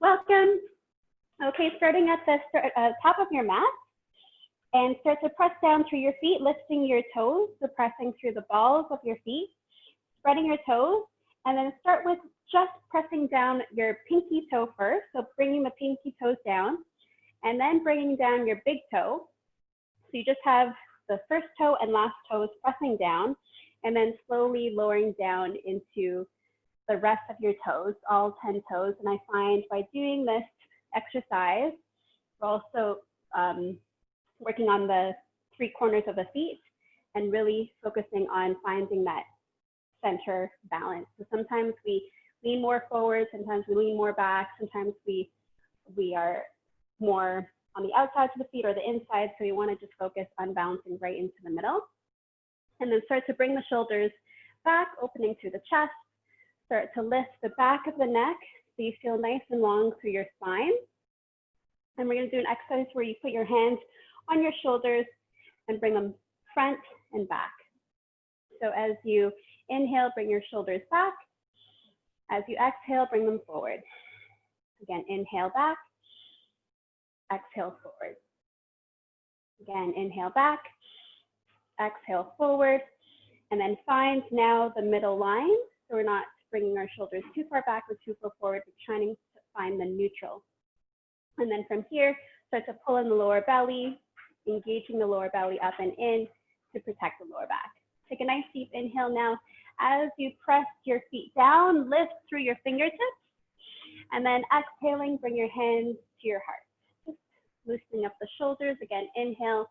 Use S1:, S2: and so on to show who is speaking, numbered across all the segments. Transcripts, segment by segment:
S1: Welcome. Okay, starting at the top of your mat, and start to press down through your feet, lifting your toes, so pressing through the balls of your feet, spreading your toes, and then start with just pressing down your pinky toe first, so bringing the pinky toes down, and then bringing down your big toe. So you just have the first toe and last toes pressing down, and then slowly lowering down into the rest of your toes, all 10 toes. And I find by doing this exercise, we're also working on the 3 corners of the feet and really focusing on finding that center balance. So sometimes we lean more forward, sometimes we lean more back, sometimes we are more on the outside of the feet or the inside. So you want to just focus on balancing right into the middle. And then start to bring the shoulders back, opening through the chest. Start to lift the back of the neck so you feel nice and long through your spine. And we're going to do an exercise where you put your hands on your shoulders and bring them front and back. So as you inhale, bring your shoulders back. As you exhale, bring them forward. Again, inhale back, exhale forward. Again, inhale back, exhale forward, and then find now the middle line. So we're not bringing our shoulders too far back or too far forward, but trying to find the neutral. And then from here, start to pull in the lower belly, engaging the lower belly up and in to protect the lower back. Take a nice deep inhale now. As you press your feet down, lift through your fingertips, and then exhaling, bring your hands to your heart. Just loosening up the shoulders. Again, inhale,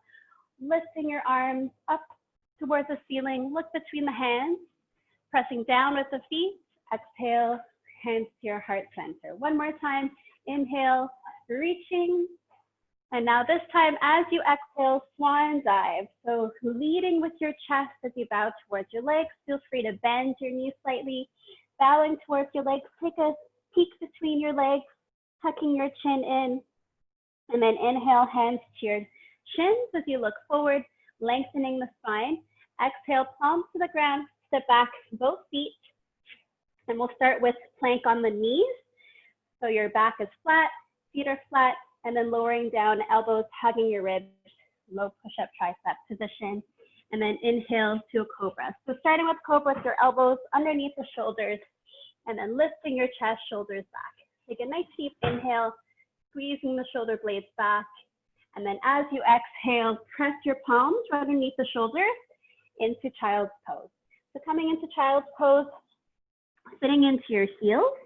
S1: lifting your arms up towards the ceiling. Look between the hands, pressing down with the feet. Exhale, hands to your heart center. One more time. Inhale, reaching. And now this time, as you exhale, swan dive. So leading with your chest as you bow towards your legs. Feel free to bend your knees slightly. Bowing towards your legs. Take a peek between your legs, tucking your chin in. And then inhale, hands to your shins as you look forward, lengthening the spine. Exhale, palms to the ground. Step back, both feet. And we'll start with plank on the knees. So your back is flat, feet are flat, and then lowering down, elbows hugging your ribs, low push-up tricep position. And then inhale to a cobra. So starting with cobra with your elbows underneath the shoulders, and then lifting your chest, shoulders back. Take a nice deep inhale, squeezing the shoulder blades back. And then as you exhale, press your palms right underneath the shoulders into child's pose. So coming into child's pose, sitting into your heels,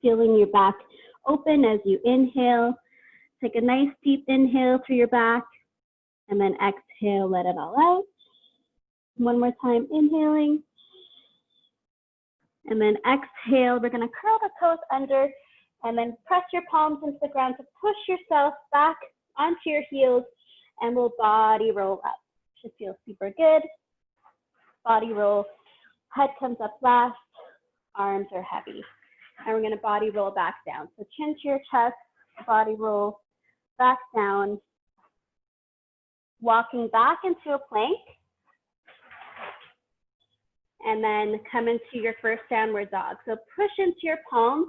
S1: feeling your back open as you inhale. Take a nice deep inhale through your back, and then exhale, let it all out. One more time, inhaling. And then exhale, we're gonna curl the toes under, and then press your palms into the ground to push yourself back onto your heels, and we'll body roll up. Should feel super good. Body roll, head comes up last, arms are heavy. And we're gonna body roll back down. So chin to your chest, body roll back down. Walking back into a plank. And then come into your first downward dog. So push into your palms,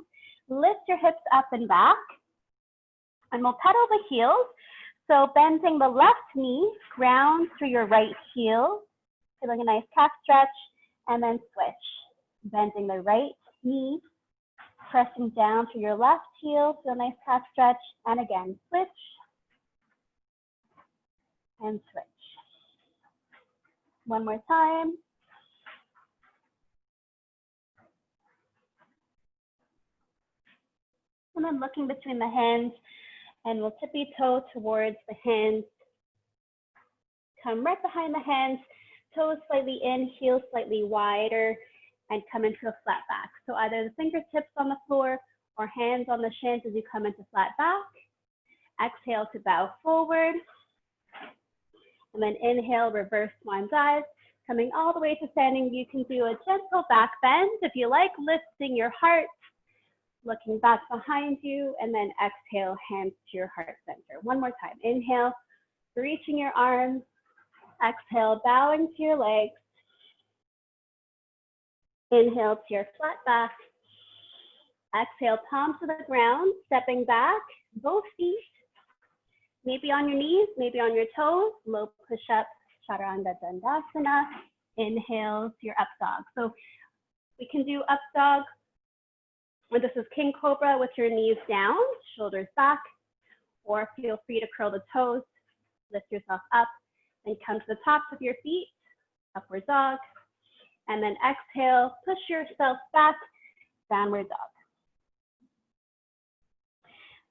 S1: lift your hips up and back. And we'll pedal the heels. So bending the left knee, ground through your right heel. Feeling a nice calf stretch, and then switch. Bending the right knee, pressing down through your left heel, feel a nice calf stretch, and again, switch, and switch. One more time. And then looking between the hands, and we'll tippy toe towards the hands. Come right behind the hands. Toes slightly in, heels slightly wider, and come into a flat back. So either the fingertips on the floor or hands on the shins as you come into flat back. Exhale to bow forward. And then inhale, reverse swan dive. Coming all the way to standing, you can do a gentle back bend if you like, lifting your heart, looking back behind you, and then exhale, hands to your heart center. One more time. Inhale, reaching your arms. Exhale, bowing to your legs. Inhale to your flat back. Exhale, palms to the ground, stepping back, both feet, maybe on your knees, maybe on your toes, low push-up, chaturanga dandasana. Inhale to your up dog. So we can do up dog, or this is king cobra with your knees down, shoulders back, or feel free to curl the toes, lift yourself up, and come to the tops of your feet, upward dog. And then exhale, push yourself back, downward dog.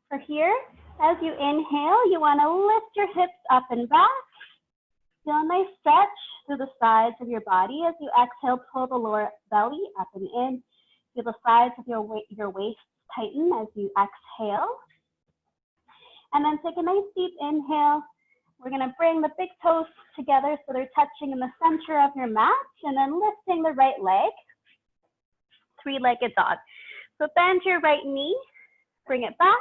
S1: For here, as you inhale, you want to lift your hips up and back. Feel a nice stretch through the sides of your body. As you exhale, pull the lower belly up and in. Feel the sides of your waist tighten as you exhale. And then take a nice deep inhale. We're going to bring the big toes together so they're touching in the center of your mat, and then lifting the right leg, three-legged dog. So bend your right knee, bring it back.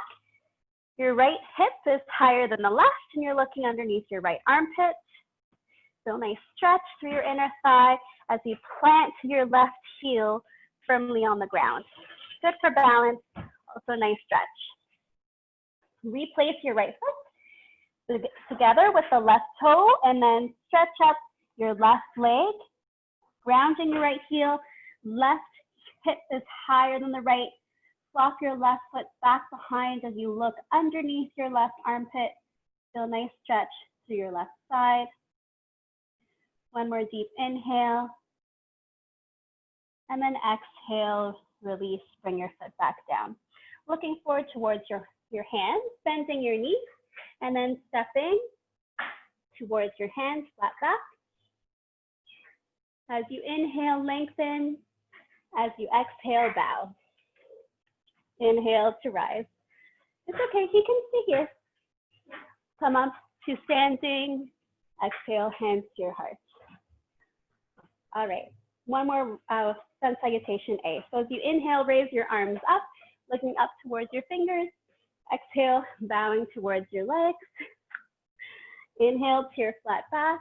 S1: Your right hip is higher than the left, and you're looking underneath your right armpit. So nice stretch through your inner thigh as you plant your left heel firmly on the ground. Good for balance, also nice stretch. Replace your right foot together with the left toe, and then stretch up your left leg, grounding your right heel. Left hip is higher than the right. Walk your left foot back behind as you look underneath your left armpit. Feel a nice stretch through your left side. One more deep inhale. And then exhale, release, bring your foot back down. Looking forward towards your hands, bending your knees, and then stepping towards your hands, flat back. As you inhale, lengthen. As you exhale, bow. Inhale to rise. It's okay, you can stay here. Come up to standing. Exhale, hands to your heart. All right, one more Sun Salutation A. So as you inhale, raise your arms up, looking up towards your fingers. Exhale, bowing towards your legs. Inhale to your flat back.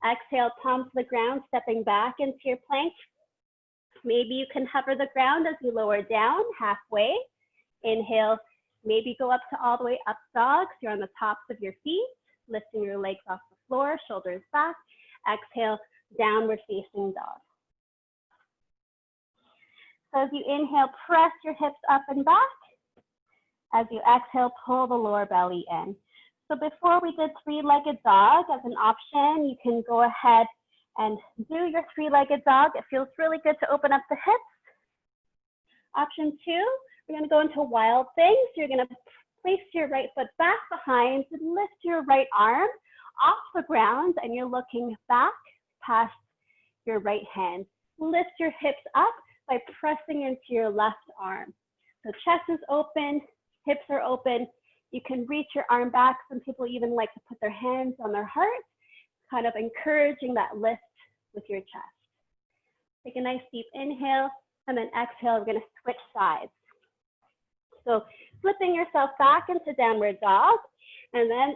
S1: Exhale, palms to the ground, stepping back into your plank. Maybe you can hover the ground as you lower down halfway. Inhale, maybe go up to all the way up dog. So you're on the tops of your feet, lifting your legs off the floor, shoulders back. Exhale, downward facing dog. So as you inhale, press your hips up and back. As you exhale, pull the lower belly in. So before we did three-legged dog, as an option, you can go ahead and do your three-legged dog. It feels really good to open up the hips. Option two, we're going to go into wild things. You're going to place your right foot back behind, lift your right arm off the ground, and you're looking back past your right hand. Lift your hips up by pressing into your left arm. So chest is open, hips are open. You can reach your arm back. Some people even like to put their hands on their heart, kind of encouraging that lift with your chest. Take a nice deep inhale, and then exhale, we're gonna switch sides. So flipping yourself back into downward dog, and then,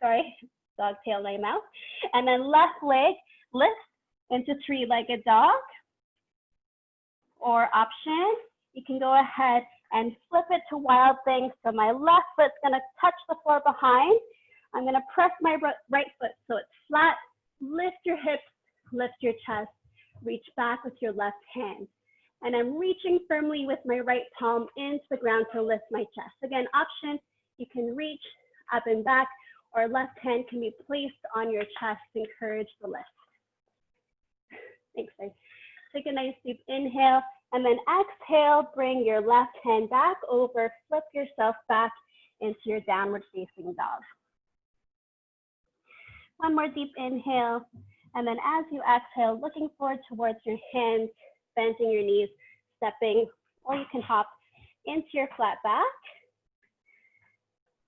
S1: sorry, dog tail in my mouth, and then left leg lift into three-legged dog. Or option, you can go ahead and flip it to wild things. So my left foot's gonna touch the floor behind. I'm gonna press my right foot so it's flat. Lift your hips, lift your chest, reach back with your left hand. And I'm reaching firmly with my right palm into the ground to lift my chest. Again, option, you can reach up and back, or left hand can be placed on your chest to encourage the lift. Thanks, guys. Take a nice deep inhale, and then exhale, bring your left hand back over, flip yourself back into your downward facing dog. One more deep inhale, and then as you exhale, looking forward towards your hands, bending your knees, stepping, or you can hop into your flat back.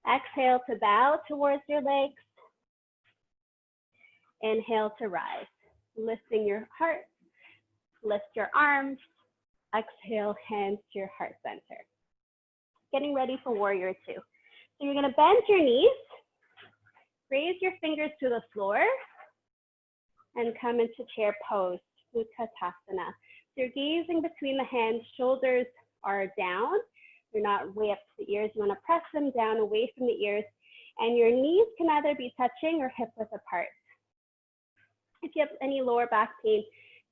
S1: Exhale to bow towards your legs. Inhale to rise, lifting your heart, lift your arms. Exhale, hands to your heart center. Getting ready for warrior two. So you're gonna bend your knees, raise your fingers to the floor, and come into chair pose, Utkatasana. So you're gazing between the hands, shoulders are down. They're not way up to the ears. You want to press them down away from the ears. And your knees can either be touching or hip width apart. If you have any lower back pain,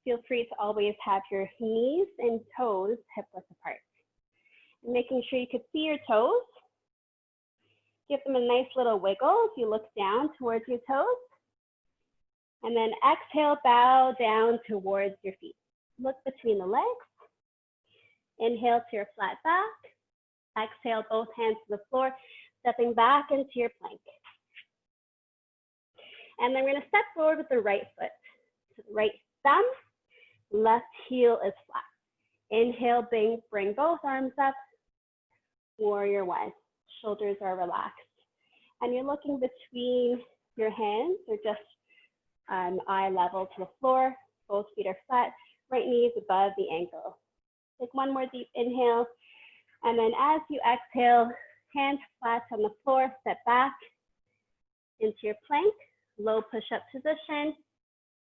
S1: feel free to always have your knees and toes hip width apart. And making sure you can see your toes. Give them a nice little wiggle if you look down towards your toes. And then exhale, bow down towards your feet. Look between the legs. Inhale to your flat back. Exhale, both hands to the floor, stepping back into your plank. And then we're gonna step forward with the right foot. So the right thumb, left heel is flat. Inhale, bring both arms up. Warrior one. Shoulders are relaxed. And you're looking between your hands or just eye level to the floor. Both feet are flat. Right knee is above the ankle. Take one more deep inhale. And then as you exhale, hands flat on the floor, step back into your plank, low push-up position.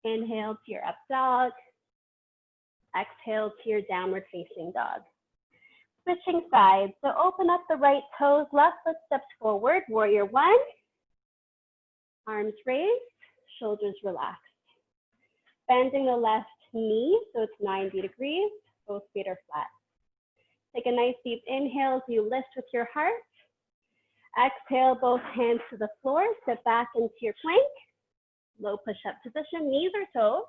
S1: Inhale to your up dog. Exhale to your downward facing dog. Switching sides, so open up the right toes, left foot steps forward, warrior one. Arms raised, shoulders relaxed. Bending the left knee, so it's 90 degrees, both feet are flat. Take a nice deep inhale as you lift with your heart. Exhale, both hands to the floor, step back into your plank. Low push-up position, knees or toes.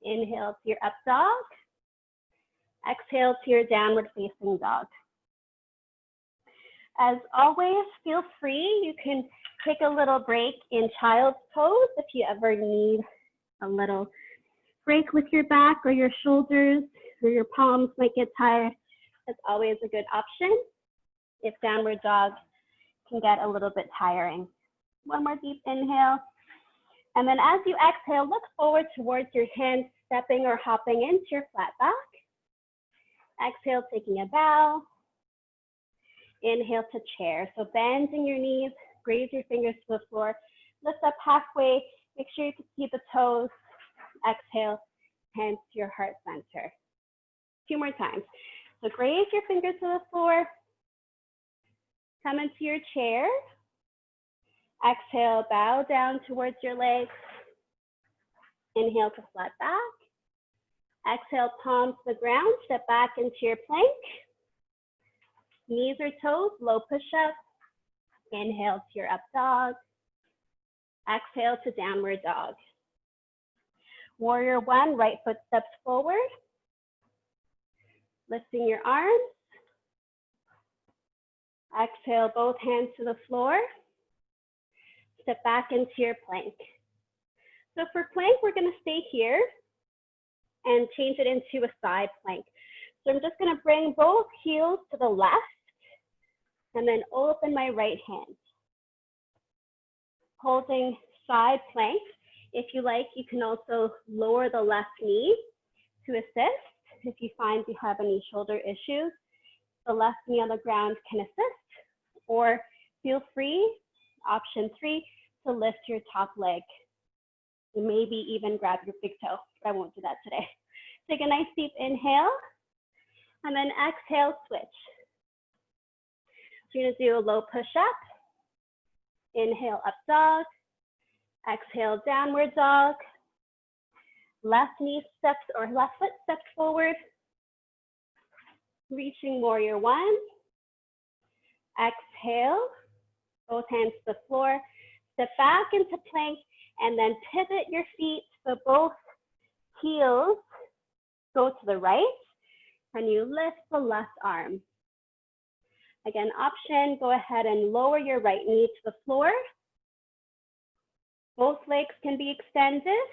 S1: Inhale to your up dog. Exhale to your downward facing dog. As always, feel free, you can take a little break in child's pose if you ever need a little break with your back or your shoulders or your palms might get tired. That's always a good option if downward dog can get a little bit tiring. One more deep inhale. And then as you exhale, look forward towards your hands stepping or hopping into your flat back. Exhale, taking a bow. Inhale to chair. So bending your knees, raise your fingers to the floor, lift up halfway, make sure you can see the toes. Exhale, hands to your heart center. Two more times. So raise your fingers to the floor, come into your chair. Exhale, bow down towards your legs. Inhale to flat back. Exhale, palms to the ground, step back into your plank. Knees or toes, low push-up. Inhale to your up dog. Exhale to downward dog. Warrior one, right foot steps forward. Lifting your arms. Exhale, both hands to the floor. Step back into your plank. So for plank, we're gonna stay here and change it into a side plank. So I'm just gonna bring both heels to the left and then open my right hand. Holding side plank. If you like, you can also lower the left knee to assist. If you find you have any shoulder issues, the left knee on the ground can assist, or feel free, option 3, to lift your top leg. And maybe even grab your big toe, but I won't do that today. Take a nice deep inhale, and then exhale, switch. So you're gonna do a low push-up. Inhale, up dog. Exhale, downward dog. Left knee steps or left foot steps forward. Reaching warrior one. Exhale, both hands to the floor. Step back into plank and then pivot your feet so both heels go to the right and you lift the left arm. Again, option, go ahead and lower your right knee to the floor. Both legs can be extended.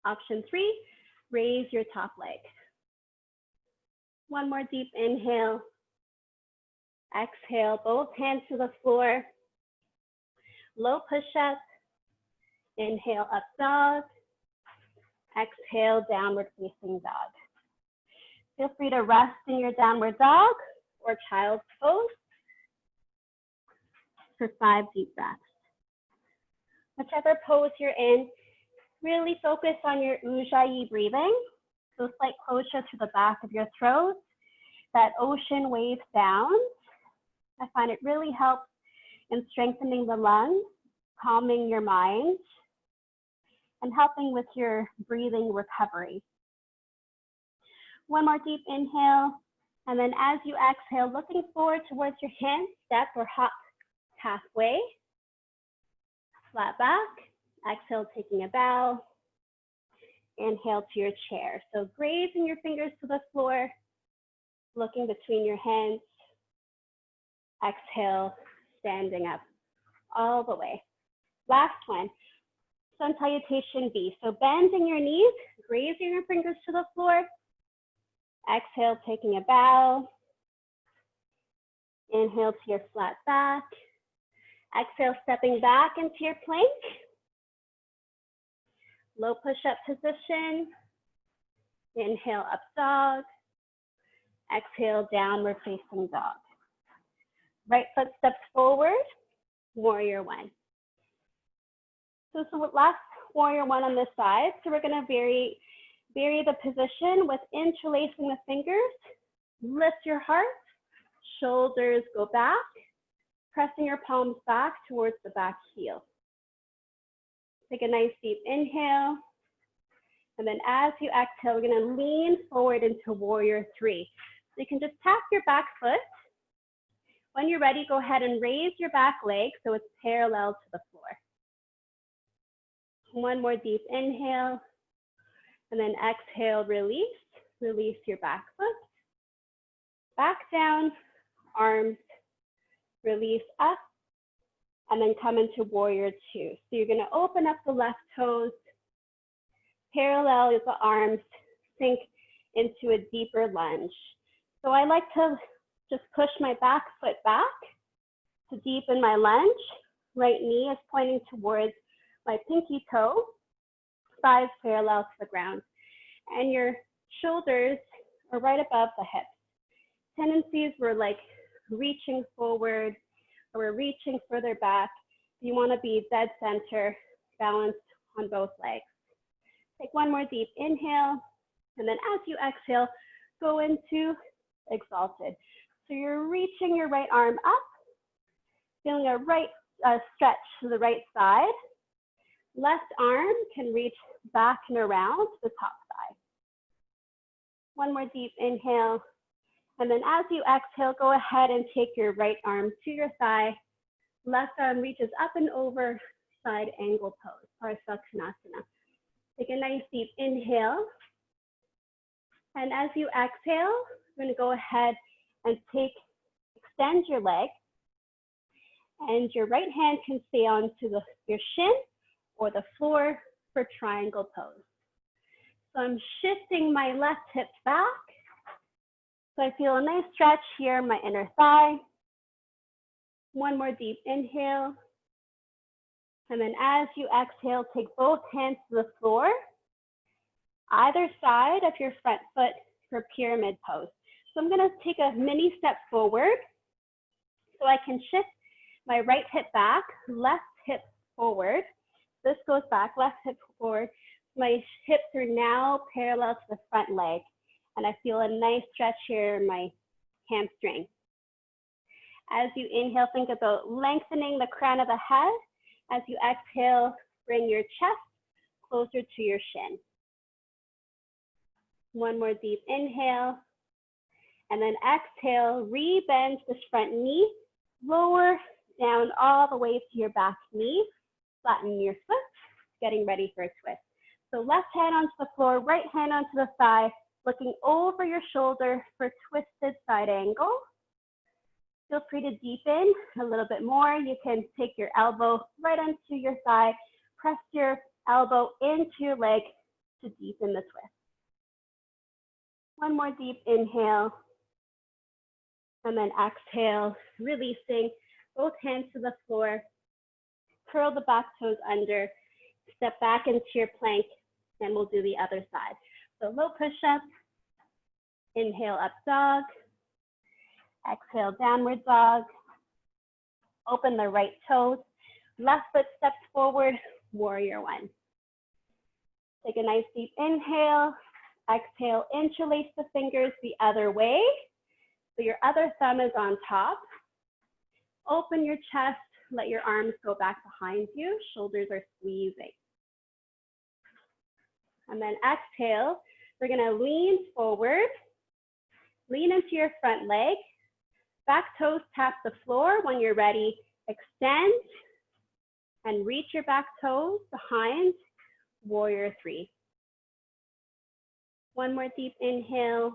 S1: Option 3, raise your top leg. One more deep inhale. Exhale, both hands to the floor. Low push-up. Inhale, up dog. Exhale, downward facing dog. Feel free to rest in your downward dog or child's pose for 5 deep breaths. Whichever pose you're in, really focus on your ujjayi breathing. So slight closure to the back of your throat. that ocean wave sound. I find it really helps in strengthening the lungs, calming your mind, and helping with your breathing recovery. One more deep inhale, and then as you exhale, looking forward towards your hand step or hop halfway, flat back. Exhale, taking a bow. Inhale to your chair. So grazing your fingers to the floor, looking between your hands. Exhale, standing up all the way. Last one, Sun Salutation B. So bending your knees, grazing your fingers to the floor. Exhale, taking a bow. Inhale to your flat back. Exhale, stepping back into your plank. Low push-up position. Inhale, up dog. Exhale, downward facing dog. Right foot steps forward, warrior one. So last warrior one on this side. So we're gonna vary the position with interlacing the fingers. Lift your heart, shoulders go back, pressing your palms back towards the back heel. Take a nice deep inhale. And then as you exhale, we're gonna lean forward into warrior three. So you can just tap your back foot. When you're ready, go ahead and raise your back leg so it's parallel to the floor. One more deep inhale. And then exhale, release. Release your back foot. Back down, arms, release up, and then come into warrior two. So you're gonna open up the left toes, parallel with the arms, sink into a deeper lunge. So I like to just push my back foot back to deepen my lunge. Right knee is pointing towards my pinky toe, thighs parallel to the ground. And your shoulders are right above the hips. Tendencies were like reaching forward or we're reaching further back. You want to be dead center, balanced on both legs. Take one more deep inhale, and then as you exhale, go into exalted. So you're reaching your right arm up, feeling a right stretch to the right side. Left arm can reach back and around the top side. One more deep inhale. And then as you exhale, go ahead and take your right arm to your thigh. Left arm reaches up and over, side angle pose, Parsvakonasana. Take a nice deep inhale. And as you exhale, we're gonna go ahead and extend your leg. And your right hand can stay onto your shin or the floor for triangle pose. So I'm shifting my left hip back. So I feel a nice stretch here in my inner thigh. One more deep inhale. And then as you exhale, take both hands to the floor, either side of your front foot for pyramid pose. So I'm gonna take a mini step forward so I can shift my right hip back, left hip forward. This goes back, left hip forward. My hips are now parallel to the front leg. And I feel a nice stretch here in my hamstring. As you inhale, think about lengthening the crown of the head. As you exhale, bring your chest closer to your shin. One more deep inhale. And then exhale, re-bend this front knee, lower down all the way to your back knee. Flatten your foot, getting ready for a twist. So left hand onto the floor, right hand onto the thigh, looking over your shoulder for twisted side angle. Feel free to deepen a little bit more. You can take your elbow right onto your thigh, press your elbow into your leg to deepen the twist. One more deep inhale. And then exhale, releasing both hands to the floor. Curl the back toes under, step back into your plank, and we'll do the other side. So low push-up, inhale up dog, exhale downward dog, open the right toes, left foot steps forward, warrior one. Take a nice deep inhale, exhale, interlace the fingers the other way, So your other thumb is on top. Open your chest, let your arms go back behind you, shoulders are squeezing. And then exhale, we're gonna lean forward, lean into your front leg, back toes tap the floor. When you're ready, extend and reach your back toes behind, warrior three. One more deep inhale.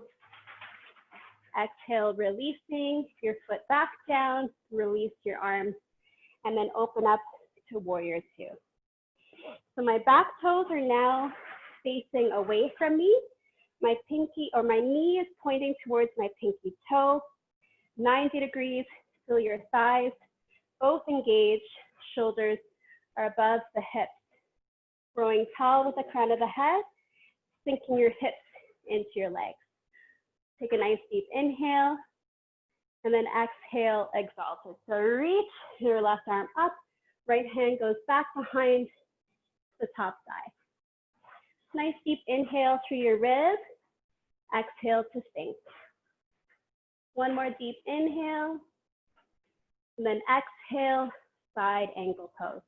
S1: Exhale, releasing your foot back down, release your arms, and then open up to warrior two. So my back toes are now facing away from me. My pinky or my knee is pointing towards my pinky toe. 90 degrees, feel your thighs, both engaged, shoulders are above the hips. Growing tall with the crown of the head, sinking your hips into your legs. Take a nice deep inhale, and then exhale, exalted. So reach your left arm up, right hand goes back behind the top thigh. Nice deep inhale through your ribs, exhale to sink. One more deep inhale, and then exhale, side angle pose.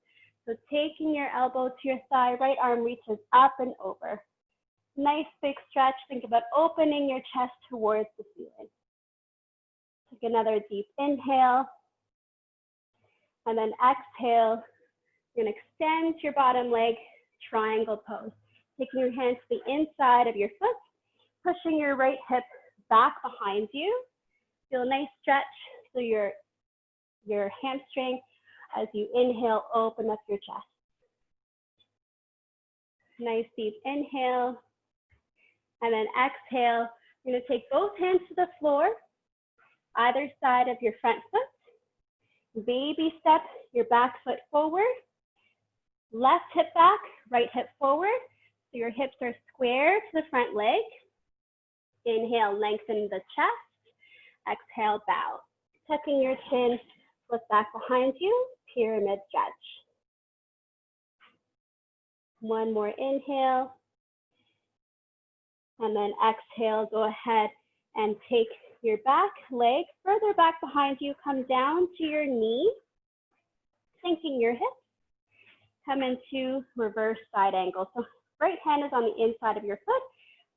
S1: So taking your elbow to your thigh, right arm reaches up and over. Nice big stretch. Think about opening your chest towards the ceiling. Take another deep inhale. And then exhale. You're going to extend your bottom leg, triangle pose. Taking your hands to the inside of your foot, pushing your right hip back behind you. Feel a nice stretch through your hamstring as you inhale, open up your chest. Nice deep inhale. And then exhale, you're going to take both hands to the floor, either side of your front foot. Baby step your back foot forward. Left hip back, right hip forward. So your hips are square to the front leg. Inhale, lengthen the chest. Exhale, bow. Tucking your chin, flip back behind you, pyramid stretch. One more inhale. And then exhale, go ahead and take your back leg further back behind you, come down to your knee, sinking your hips, come into reverse side angle. So right hand is on the inside of your foot,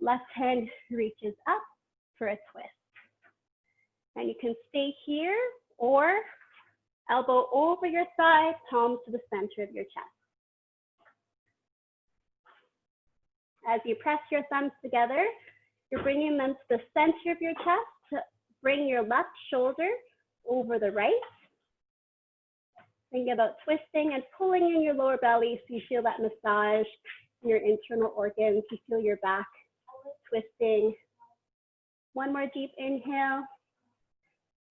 S1: left hand reaches up for a twist. And you can stay here or elbow over your thigh, palms to the center of your chest. As you press your thumbs together, you're bringing them to the center of your chest to bring your left shoulder over the right. Think about twisting and pulling in your lower belly so you feel that massage in your internal organs. You feel your back twisting. One more deep inhale.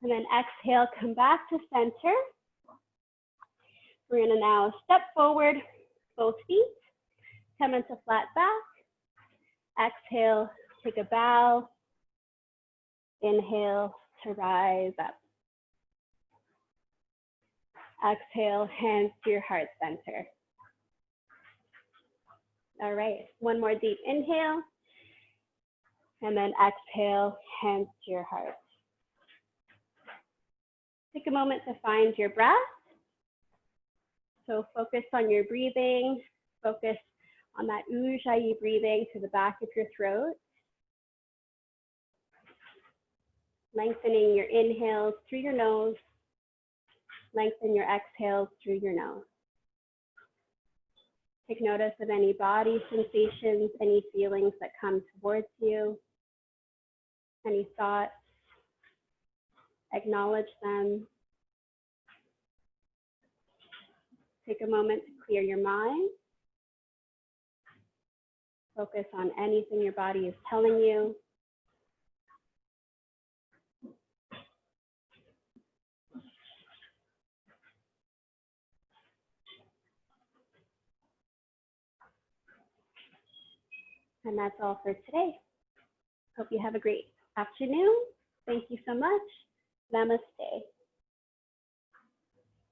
S1: And then exhale, come back to center. We're going to now step forward, both feet. Come into flat back. Exhale, take a bow. Inhale to rise up. Exhale, hands to your heart center. All right, one more deep inhale. And then exhale, hands to your heart. Take a moment to find your breath. So focus on your breathing. Focus on that Ujjayi breathing to the back of your throat. Lengthening your inhales through your nose. Lengthen your exhales through your nose. Take notice of any body sensations, any feelings that come towards you, any thoughts. Acknowledge them. Take a moment to clear your mind. Focus on anything your body is telling you. And that's all for today. Hope you have a great afternoon. Thank you so much. Namaste.